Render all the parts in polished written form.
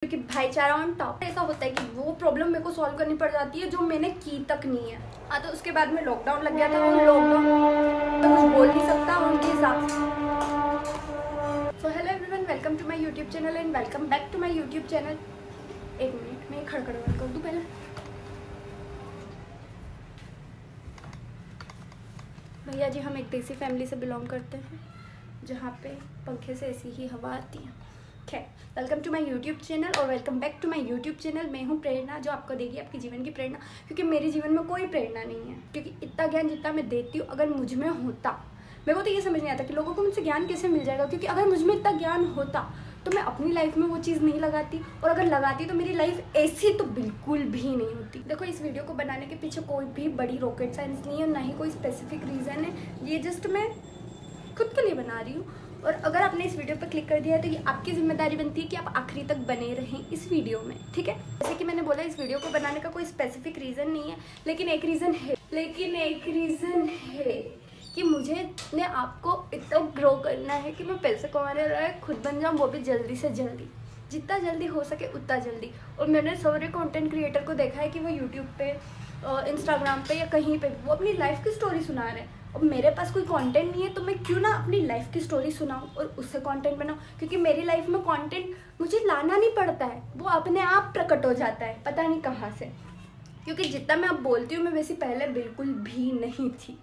क्योंकि भाईचारा on top. ऐसा होता है कि वो प्रॉब्लम मेरे को सॉल्व करनी पड़ जाती है जो मैंने की तक नहीं है। हाँ, तो उसके बाद में लॉकडाउन लग गया था और लॉकडाउन तो कुछ बोल नहीं सकता उनके हिसाब से। So hello everyone, welcome to my YouTube channel and welcome back to my YouTube channel. एक मिनट मैं खड़खड़ कर दूँ पहले। भैया जी, हम एक देसी फैमिली से बिलोंग करते हैं जहाँ पे पंखे से ऐसी ही हवा आती है। खैर, welcome to my YouTube channel और welcome back to my YouTube channel. मैं हूँ प्रेरणा, जो आपको देगी आपके जीवन की प्रेरणा। क्योंकि मेरे जीवन में कोई प्रेरणा नहीं है, क्योंकि इतना ज्ञान जितना मैं देती हूँ अगर मुझ में होता, मेरे को तो ये समझ नहीं आता कि लोगों को मुझसे ज्ञान कैसे मिल जाएगा। क्योंकि अगर मुझ में इतना ज्ञान होता तो मैं अपनी लाइफ में वो चीज़ नहीं लगाती, और अगर लगाती तो मेरी लाइफ ऐसी तो बिल्कुल भी नहीं होती। देखो, इस वीडियो को बनाने के पीछे कोई भी बड़ी रॉकेट साइंस नहीं है, ना ही कोई स्पेसिफिक रीज़न है। ये जस्ट मैं खुद के लिए बना रही हूँ। और अगर आपने इस वीडियो पर क्लिक कर दिया है तो ये आपकी जिम्मेदारी बनती है कि आप आखिरी तक बने रहें इस वीडियो में, ठीक है। जैसे कि मैंने बोला, इस वीडियो को बनाने का कोई स्पेसिफिक रीज़न नहीं है, लेकिन एक रीज़न है कि मुझे अपने आप को इतना ग्रो करना है कि मैं पैसे कमाने लायक खुद बन जाऊँ, वो भी जल्दी से जल्दी, जितना जल्दी हो सके उतना जल्दी। और मैंने सारे कंटेंट क्रिएटर को देखा है कि वो यूट्यूब पे, इंस्टाग्राम पे या कहीं पे वो अपनी लाइफ की स्टोरी सुना रहे हैं। अब मेरे पास कोई कंटेंट नहीं है तो मैं क्यों ना अपनी लाइफ की स्टोरी सुनाऊं और उससे कंटेंट बनाऊं। क्योंकि मेरी लाइफ में कंटेंट मुझे लाना नहीं पड़ता है, वो अपने आप प्रकट हो जाता है, पता नहीं कहाँ से। क्योंकि जितना मैं अब बोलती हूँ, मैं वैसे पहले बिल्कुल भी नहीं थी,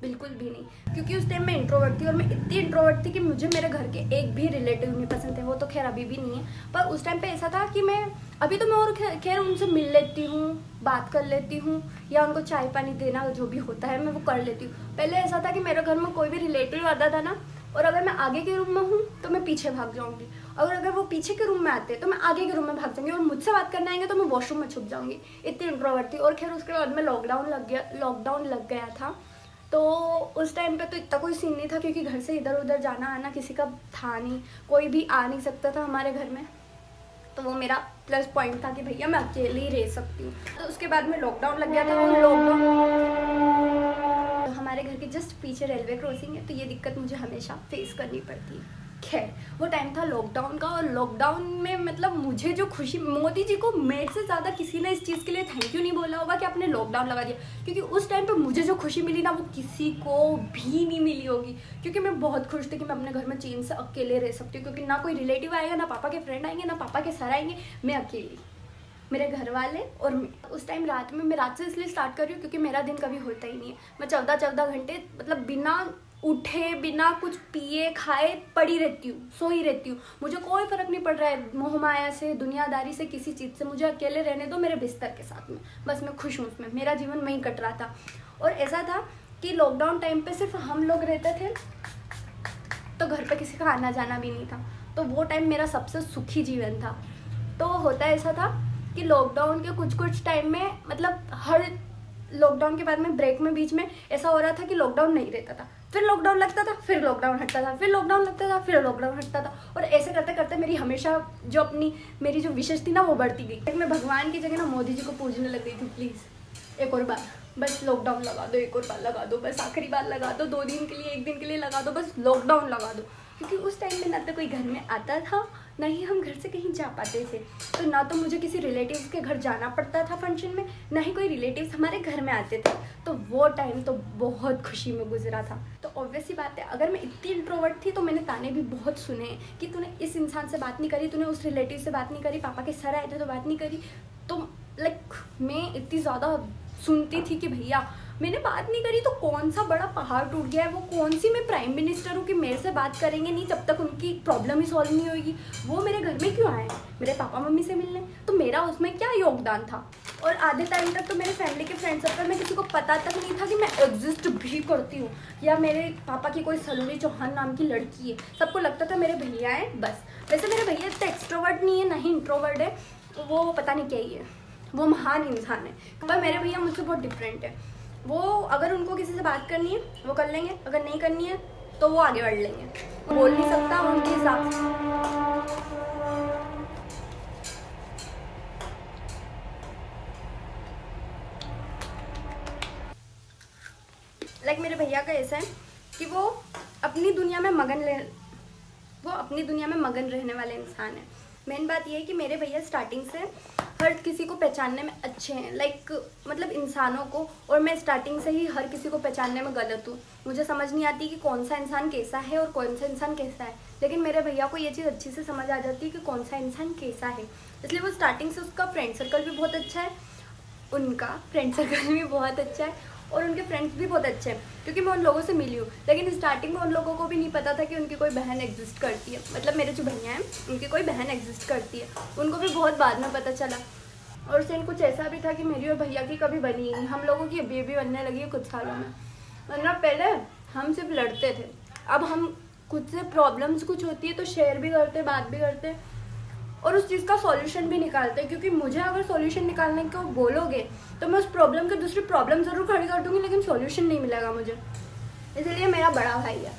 बिल्कुल भी नहीं। क्योंकि उस टाइम मैं इंट्रोवर्ट थी, और मैं इतनी इंट्रोवर्ट थी कि मुझे मेरे घर के एक भी रिलेटिव नहीं पसंद थे। वो तो खैर अभी भी नहीं है, पर उस टाइम पे ऐसा था कि मैं अभी तो मैं और खैर उनसे मिल लेती हूँ, बात कर लेती हूँ, या उनको चाय पानी देना जो भी होता है मैं वो कर लेती हूँ। पहले ऐसा था कि मेरे घर में कोई भी रिलेटिव आता था ना, और अगर मैं आगे के रूम में हूँ तो मैं पीछे भाग जाऊँगी, और अगर वो पीछे के रूम में आते तो मैं आगे के रूम में भाग जाऊँगी, और मुझसे बात करने आएंगे तो मैं वॉशरूम में छुप जाऊँगी। इतनी इंट्रोवर्ट थी। और खैर उसके बाद में लॉकडाउन लग गया था, तो उस टाइम पे तो इतना कोई सीन नहीं था, क्योंकि घर से इधर उधर जाना आना किसी का था नहीं, कोई भी आ नहीं सकता था हमारे घर में। तो वो मेरा प्लस पॉइंट था कि भैया मैं अकेले ही रह सकती हूँ। तो उसके बाद में लॉकडाउन लग गया था, और लॉकडाउन तो हमारे घर के जस्ट पीछे रेलवे क्रॉसिंग है, तो ये दिक्कत मुझे हमेशा फेस करनी पड़ती है। खैर, वो टाइम था लॉकडाउन का, और लॉकडाउन में मतलब मुझे जो खुशी, मोदी जी को मेरे से ज़्यादा किसी ने इस चीज़ के लिए थैंक यू नहीं बोला होगा कि आपने लॉकडाउन लगा दिया। क्योंकि उस टाइम पे मुझे जो खुशी मिली ना, वो किसी को भी नहीं मिली होगी। क्योंकि मैं बहुत खुश थी कि मैं अपने घर में चैन से अकेले रह सकती हूँ, क्योंकि ना कोई रिलेटिव आएगा, ना पापा के फ्रेंड आएंगे, ना पापा के सर आएंगे, मैं अकेली, मेरे घर वाले और मैं। उस टाइम रात में, मैं रात से इसलिए स्टार्ट कर रही हूँ क्योंकि मेरा दिन कभी होता ही नहीं है। मैं 14 घंटे मतलब बिना उठे, बिना कुछ पिए खाए पड़ी रहती हूँ, सोई रहती हूँ। मुझे कोई फर्क नहीं पड़ रहा है मोह माया से, दुनियादारी से, किसी चीज़ से। मुझे अकेले रहने दो मेरे बिस्तर के साथ में, बस मैं खुश हूँ उसमें। मेरा जीवन वहीं कट रहा था। और ऐसा था कि लॉकडाउन टाइम पे सिर्फ हम लोग रहते थे, तो घर पे किसी का आना जाना भी नहीं था। तो वो टाइम मेरा सबसे सुखी जीवन था। तो होता ऐसा था कि लॉकडाउन के कुछ टाइम में, मतलब हर लॉकडाउन के बाद में ब्रेक में बीच में ऐसा हो रहा था कि लॉकडाउन नहीं रहता था, फिर लॉकडाउन लगता था, फिर लॉकडाउन हटता था, फिर लॉकडाउन लगता था, फिर लॉकडाउन हटता था। और ऐसे करते करते मेरी हमेशा जो मेरी जो विशेष थी ना, वो बढ़ती गई। मैं भगवान की जगह ना मोदी जी को पूजने लग गई थी, प्लीज़ एक और बार बस लॉकडाउन लगा दो, एक और बार लगा दो, बस आखिरी बार लगा दो, 2 दिन के लिए, 1 दिन के लिए लगा दो, बस लॉकडाउन लगा दो। क्योंकि उस टाइम में ना तो कोई घर में आता था, ना ही हम घर से कहीं जा पाते थे। तो ना तो मुझे किसी रिलेटिव्स के घर जाना पड़ता था फंक्शन में, ना ही कोई रिलेटिव्स हमारे घर में आते थे। तो वो टाइम तो बहुत खुशी में गुजरा था। तो ऑब्वियस सी बात है, अगर मैं इतनी इंट्रोवर्ट थी तो मैंने ताने भी बहुत सुने हैं कि तूने इस इंसान से बात नहीं करी, तूने उस रिलेटिव से बात नहीं करी, पापा के सर आए थे तो बात नहीं करी। तो लाइक मैं इतनी ज़्यादा सुनती थी कि भैया मैंने बात नहीं करी तो कौन सा बड़ा पहाड़ टूट गया है, वो कौन सी मैं प्राइम मिनिस्टर हूँ कि मेरे से बात करेंगे नहीं जब तक उनकी प्रॉब्लम ही सॉल्व नहीं होगी। वो मेरे घर में क्यों आए, मेरे पापा मम्मी से मिलने, तो मेरा उसमें क्या योगदान था। और आधे टाइम तक तो मेरे फैमिली के फ्रेंड सर्कल में किसी को पता तक नहीं था कि मैं एग्जिस्ट भी करती हूँ, या मेरे पापा की कोई सलोनी चौहान नाम की लड़की है। सबको लगता था मेरे भैया हैं बस। वैसे मेरे भैया इतना एक्सट्रोवर्ट नहीं है, ना ही इंट्रोवर्ट है, वो पता नहीं क्या ही है, वो महान इंसान है। पर मेरे भैया मुझसे बहुत डिफरेंट है। वो अगर उनको किसी से बात करनी है वो कर लेंगे, अगर नहीं करनी है तो वो आगे बढ़ लेंगे, वो बोल नहीं सकता उनके हिसाब से। लाइक मेरे भैया का ऐसा है कि वो अपनी दुनिया में मगन रहने वाले इंसान है। मेन बात ये है कि मेरे भैया स्टार्टिंग से हर किसी को पहचानने में अच्छे हैं, लाइक मतलब इंसानों को, और मैं स्टार्टिंग से ही हर किसी को पहचानने में गलत हूँ। मुझे समझ नहीं आती कि कौन सा इंसान कैसा है और कौन सा इंसान कैसा है, लेकिन मेरे भैया को ये चीज़ अच्छी से समझ आ जाती है कि कौन सा इंसान कैसा है। इसलिए वो स्टार्टिंग से, उसका फ्रेंड सर्कल भी बहुत अच्छा है, उनका फ्रेंड सर्कल भी बहुत अच्छा है और उनके फ्रेंड्स भी बहुत अच्छे हैं, क्योंकि मैं उन लोगों से मिली हूँ। लेकिन स्टार्टिंग में उन लोगों को भी नहीं पता था कि उनकी कोई बहन एग्जिस्ट करती है, मतलब मेरे जो भैया हैं उनकी कोई बहन एग्जिस्ट करती है, उनको भी बहुत बाद में पता चला। और सेम कुछ ऐसा भी था कि मेरी और भैया की कभी बनी ही नहीं, हम लोगों की अभी अभी बनने लगी है कुछ सालों में, वरना पहले हम सिर्फ लड़ते थे। अब हम खुद से प्रॉब्लम्स कुछ होती है तो शेयर भी करते, बात भी करते और उस चीज़ का सॉल्यूशन भी निकालते हैं, क्योंकि मुझे अगर सॉल्यूशन निकालने को बोलोगे तो मैं उस प्रॉब्लम के दूसरी प्रॉब्लम ज़रूर खड़ी कर दूँगी, लेकिन सॉल्यूशन नहीं मिलेगा मुझे। इसलिए मेरा बड़ा भाई है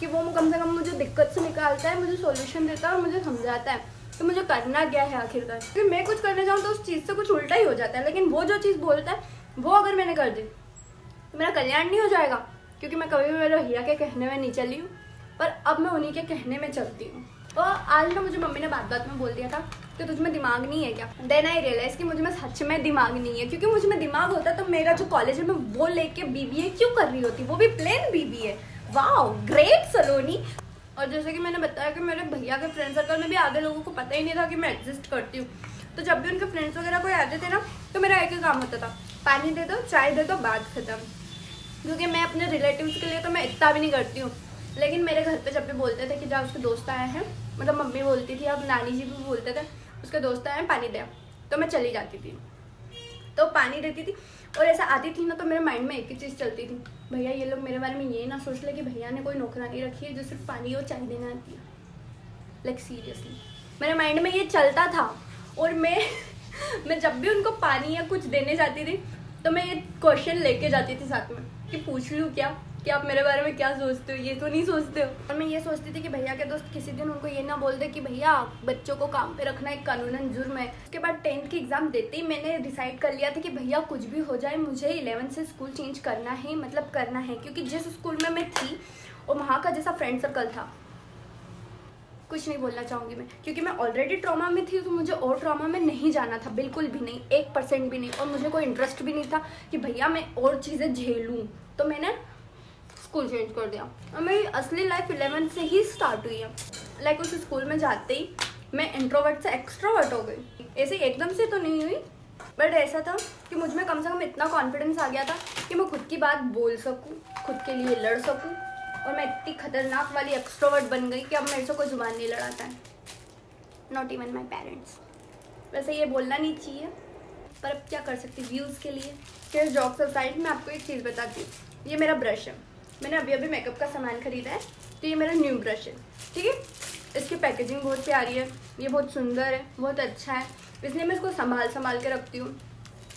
कि वो कम से कम मुझे दिक्कत से निकालता है, मुझे सॉल्यूशन देता है और मुझे समझाता है कि मुझे करना क्या है आखिरकार। क्योंकि मैं कुछ करने जाऊँ तो उस चीज़ से कुछ उल्टा ही हो जाता है, लेकिन वो जो चीज़ बोलता है वो अगर मैंने कर दी तो मेरा कल्याण नहीं हो जाएगा, क्योंकि मैं कभी भी मेरे भैया के कहने में नहीं चली हूँ, पर अब मैं उन्हीं के कहने में चलती हूँ। और आज ना मुझे मम्मी ने बात बात में बोल दिया था कि तुझ में दिमाग नहीं है क्या। देन आई रियलाइज कि मुझ में सच में दिमाग नहीं है, क्योंकि मुझ में दिमाग होता तो मेरा जो कॉलेज है मैं वो लेके BBA क्यों कर रही होती, वो भी प्लेन BBA। वाओ ग्रेट सलोनी। और जैसे कि मैंने बताया कि मेरे भैया के फ्रेंड सर्कल में भी आधे लोगों को पता ही नहीं था कि मैं एग्जिस्ट करती हूँ, तो जब भी उनके फ्रेंड्स वगैरह कोई आते थे ना तो मेरा एक ही काम होता था, पानी दे दो, चाय दे दो, बात खत्म। क्योंकि मैं अपने रिलेटिव्स के लिए तो मैं इतना भी नहीं करती हूँ, लेकिन मेरे घर पे जब भी बोलते थे कि जब उसके दोस्त आए हैं, मतलब मम्मी बोलती थी, अब नानी जी भी बोलते थे उसके दोस्त आए हैं पानी दे, तो मैं चली जाती थी, तो पानी देती थी। और ऐसा आती थी ना तो मेरे माइंड में एक ही चीज़ चलती थी, भैया ये लोग मेरे बारे में ये ना सोच ले कि भैया ने कोई नौकरानी रखी है जो सिर्फ पानी और चाय देना आती है। लाइक सीरियसली मेरे माइंड में ये चलता था। और मैं जब भी उनको पानी या कुछ देने जाती थी तो मैं ये क्वेश्चन लेके जाती थी साथ में कि पूछ लूँ क्या कि आप मेरे बारे में क्या सोचते हो, ये तो नहीं सोचते हो। और मैं ये सोचती थी कि भैया के दोस्त किसी दिन उनको ये ना बोल दे कि भैया बच्चों को काम पे रखना एक कानूनन जुर्म है। उसके बाद 10th की एग्ज़ाम देते ही मैंने डिसाइड कर लिया था कि भैया कुछ भी हो जाए मुझे 11th से स्कूल चेंज करना है, मतलब करना है, क्योंकि जिस स्कूल में मैं थी और वहाँ का जैसा फ्रेंड सर्कल था, कुछ नहीं बोलना चाहूँगी मैं, क्योंकि मैं ऑलरेडी ट्रॉमा में थी तो मुझे और ट्रॉमा में नहीं जाना था, बिल्कुल भी नहीं, 1% भी नहीं। और मुझे कोई इंटरेस्ट भी नहीं था कि भैया मैं और चीज़ें झेलूँ, तो मैंने स्कूल चेंज कर दिया। और मेरी असली लाइफ 11th से ही स्टार्ट हुई है। लाइक उस स्कूल में जाते ही मैं इंट्रोवर्ट से एक्सट्रोवर्ट हो गई। ऐसे एकदम से तो नहीं हुई, बट ऐसा था कि मुझ में कम से कम इतना कॉन्फिडेंस आ गया था कि मैं खुद की बात बोल सकूँ, खुद के लिए लड़ सकूँ। और मैं इतनी खतरनाक वाली एक्सट्रोवर्ट बन गई कि अब मेरे से कोई जुबान नहीं लड़ाता है, नॉट इवन माई पेरेंट्स। वैसे ये बोलना नहीं चाहिए, पर अब क्या कर सकती, व्यूज़ के लिए। फिर जॉब से साइड में आपको एक चीज़ बताती हूँ, ये मेरा ब्रश है, मैंने अभी अभी मेकअप का सामान खरीदा है, तो ये मेरा न्यू ब्रश है, ठीक है। इसकी पैकेजिंग बहुत प्यारी है, ये बहुत सुंदर है, बहुत अच्छा है, इसलिए मैं इसको संभाल के रखती हूँ।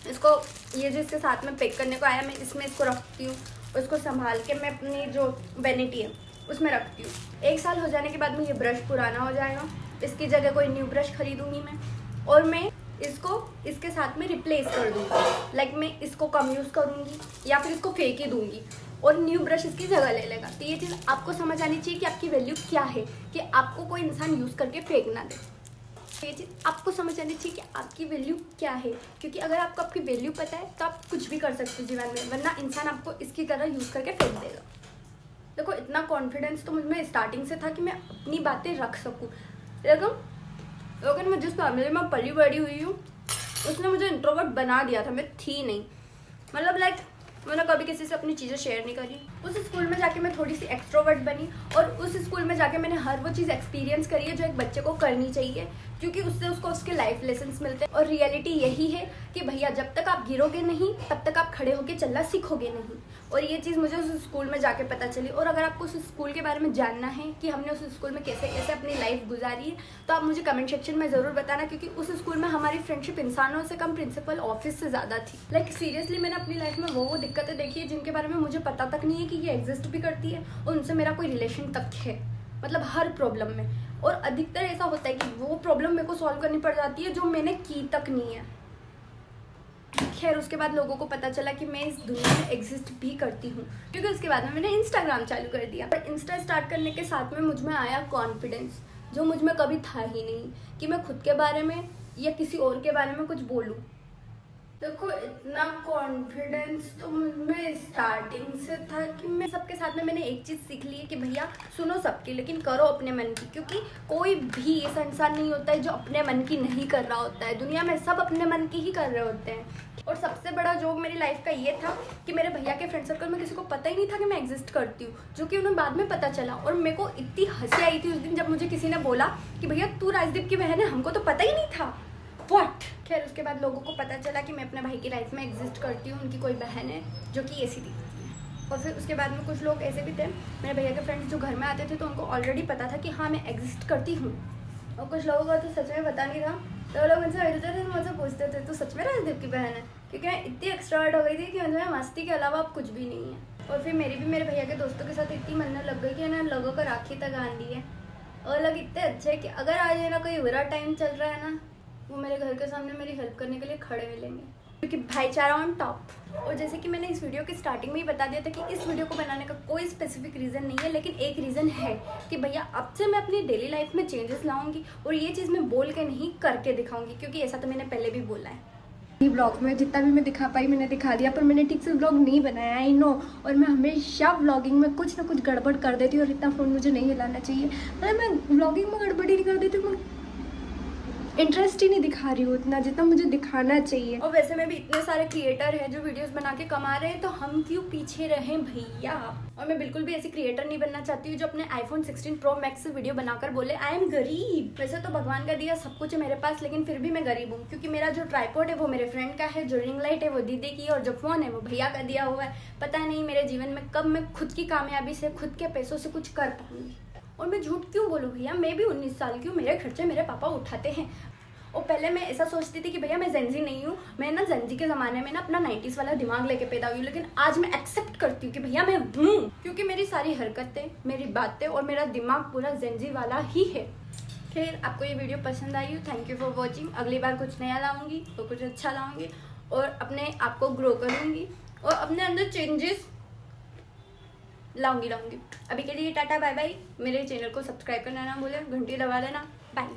इसको ये जो इसके साथ में पैक करने को आया, मैं इसमें इसको रखती हूँ, उसको संभाल के मैं अपनी जो वैनिटी है उसमें रखती हूँ। 1 साल हो जाने के बाद में ये ब्रश पुराना हो जाएगा, इसकी जगह कोई न्यू ब्रश खरीदूँगी मैं, और मैं इसको इसके साथ में रिप्लेस कर दूँगी। लाइक मैं इसको कम यूज़ करूँगी या फिर इसको फेंक ही दूँगी और न्यू ब्रश इसकी जगह ले लेगा। तो ये चीज़ आपको समझ आनी चाहिए कि आपकी वैल्यू क्या है, कि आपको कोई इंसान यूज़ करके फेंक ना दे। ये चीज़ आपको समझ आनी चाहिए कि आपकी वैल्यू क्या है, क्योंकि अगर आपको आपकी वैल्यू पता है तो आप कुछ भी कर सकते हो जीवन में, वरना इंसान आपको इसकी तरह यूज़ करके फेंक देगा। देखो इतना कॉन्फिडेंस तो मुझमें स्टार्टिंग से था कि मैं अपनी बातें रख सकूँ, लेकिन मैं जिस फैमिली में पली बड़ी हुई हूँ उसने मुझे इंट्रोवर्ट बना दिया था। मैं थी नहीं, मतलब लाइक मैंने कभी किसी से अपनी चीज़ें शेयर नहीं करी। उस स्कूल में जाके मैं थोड़ी सी एक्सट्रोवर्ट बनी और उस स्कूल में जाके मैंने हर वो चीज़ एक्सपीरियंस करी है जो एक बच्चे को करनी चाहिए, क्योंकि उससे उसको उसके लाइफ लेसन्स मिलते हैं। और रियलिटी यही है कि भैया जब तक आप गिरोगे नहीं तब तक आप खड़े होके चलना सीखोगे नहीं। और ये चीज़ मुझे उस स्कूल में जाके पता चली। और अगर आपको उस स्कूल के बारे में जानना है कि हमने उस स्कूल में कैसे कैसे अपनी लाइफ गुजारी है, तो आप मुझे कमेंट सेक्शन में ज़रूर बताना, क्योंकि उस स्कूल में हमारी फ्रेंडशिप इंसानों से कम प्रिंसिपल ऑफिस से ज़्यादा थी। लाइक सीरियसली मैंने अपनी लाइफ में वो दिक्कतें देखी है जिनके बारे में मुझे पता तक नहीं है कि ये एग्जिस्ट भी करती है और उनसे मेरा कोई रिलेशन तक है, मतलब हर प्रॉब्लम में। और अधिकतर ऐसा होता है कि वो प्रॉब्लम मेरे को सॉल्व करनी पड़ जाती है जो मैंने की तक नहीं है। खैर उसके बाद लोगों को पता चला कि मैं इस दुनिया में एग्जिस्ट भी करती हूँ, क्योंकि उसके बाद में मैंने इंस्टाग्राम चालू कर दिया। और इंस्टा स्टार्ट करने के साथ में मुझ में आया कॉन्फिडेंस, जो मुझ में कभी था ही नहीं कि मैं खुद के बारे में या किसी और के बारे में कुछ बोलूं। देखो इतना कॉन्फिडेंस तो मुझमें स्टार्टिंग से था कि मैं सबके साथ में मैंने एक चीज़ सीख ली है कि भैया सुनो सबकी, लेकिन करो अपने मन की, क्योंकि कोई भी ऐसा इंसान नहीं होता है जो अपने मन की नहीं कर रहा होता है। दुनिया में सब अपने मन की ही कर रहे होते हैं। और सबसे बड़ा जोक मेरी लाइफ का ये था कि मेरे भैया के फ्रेंड सर्कल में किसी को पता ही नहीं था कि मैं एग्जिस्ट करती हूँ, जो कि उन्हें बाद में पता चला। और मेरे को इतनी हंसी आई थी उस दिन जब मुझे किसी ने बोला कि भैया तू राजदीप की बहन है, हमको तो पता ही नहीं था। व्हाट। खैर उसके बाद लोगों को पता चला कि मैं अपने भाई की लाइफ में एग्जिस्ट करती हूँ, उनकी कोई बहन है जो कि ऐसी दिखती है। और फिर उसके बाद में कुछ लोग ऐसे भी थे मेरे भैया के फ्रेंड्स जो घर में आते थे, तो उनको ऑलरेडी पता था कि हाँ मैं एग्जिस्ट करती हूँ। और कुछ लोगों को तो सच में पता नहीं था, तो लोग मुझसे मिलते थे, मुझसे पूछते थे तू सच में राजदीप की बहन है, क्योंकि मैं इतनी एक्स्ट्रावर्ट हो गई थी कि मुझे मस्ती के अलावा अब कुछ भी नहीं है। और फिर मेरी भी मेरे भैया के दोस्तों के साथ इतनी मनने लग गई कि ना लोगों को राखी तक आन दी है। और लोग इतने अच्छे हैं कि अगर आज है ना कोई बुरा टाइम चल रहा है ना, वो मेरे घर के सामने मेरी हेल्प करने के लिए खड़े मिलेंगे, क्योंकि भाईचारा ऑन टॉप। और जैसे कि मैंने इस वीडियो की स्टार्टिंग में ही बता दिया था कि इस वीडियो को बनाने का कोई स्पेसिफिक रीज़न नहीं है, लेकिन एक रीज़न है कि भैया अब से मैं अपनी डेली लाइफ में चेंजेस लाऊंगी और ये चीज़ मैं बोल के नहीं करके दिखाऊंगी, क्योंकि ऐसा तो मैंने पहले भी बोला है। ब्लॉग में जितना भी मैं दिखा पाई मैंने दिखा दिया, पर मैंने ठीक से ब्लॉग नहीं बनाया, आई नो। और मैं हमेशा ब्लॉगिंग में कुछ ना कुछ गड़बड़ कर देती हूँ और इतना फ़ोन मुझे नहीं हिलाना चाहिए। मतलब मैं ब्लॉगिंग में गड़बड़ ही नहीं कर देती हूँ, इंटरेस्ट ही नहीं दिखा रही हूँ उतना जितना मुझे दिखाना चाहिए। और वैसे में भी इतने सारे क्रिएटर हैं जो वीडियोस बना के कमा रहे हैं, तो हम क्यों पीछे रहें भैया। और मैं बिल्कुल भी ऐसी क्रिएटर नहीं बनना चाहती हूँ जो अपने iPhone 16 Pro Max से वीडियो बनाकर बोले आई एम गरीब। वैसे तो भगवान का दिया सब कुछ है मेरे पास, लेकिन फिर भी मैं गरीब हूँ, क्योंकि मेरा जो ट्राइपॉड है वो मेरे फ्रेंड का है, जो रिंग लाइट है वो दीदी की, और जो फ़ोन है वो भैया का दिया हुआ है। पता नहीं मेरे जीवन में कब मैं खुद की कामयाबी से खुद के पैसों से कुछ कर पाऊंगी। और मैं झूठ क्यों बोलूँ भैया, मैं भी 19 साल की हूँ, मेरे खर्चे मेरे पापा उठाते हैं। और पहले मैं ऐसा सोचती थी कि भैया मैं जेंजी नहीं हूँ, मैं ना जेंजी के ज़माने में ना अपना 90s वाला दिमाग लेके पैदा हुई हूँ, लेकिन आज मैं एक्सेप्ट करती हूँ कि भैया मैं हूँ, क्योंकि मेरी सारी हरकतें, मेरी बातें और मेरा दिमाग पूरा जेंजी वाला ही है। खैर आपको ये वीडियो पसंद आई हो, थैंक यू फॉर वॉचिंग। अगली बार कुछ नया लाऊंगी तो कुछ अच्छा लाऊंगी और अपने आप को ग्रो करूँगी और अपने अंदर चेंजेस लाऊंगी। अभी के लिए टाटा बाय बाय। मेरे चैनल को सब्सक्राइब करना ना भूलें, घंटी दबा देना। बाय।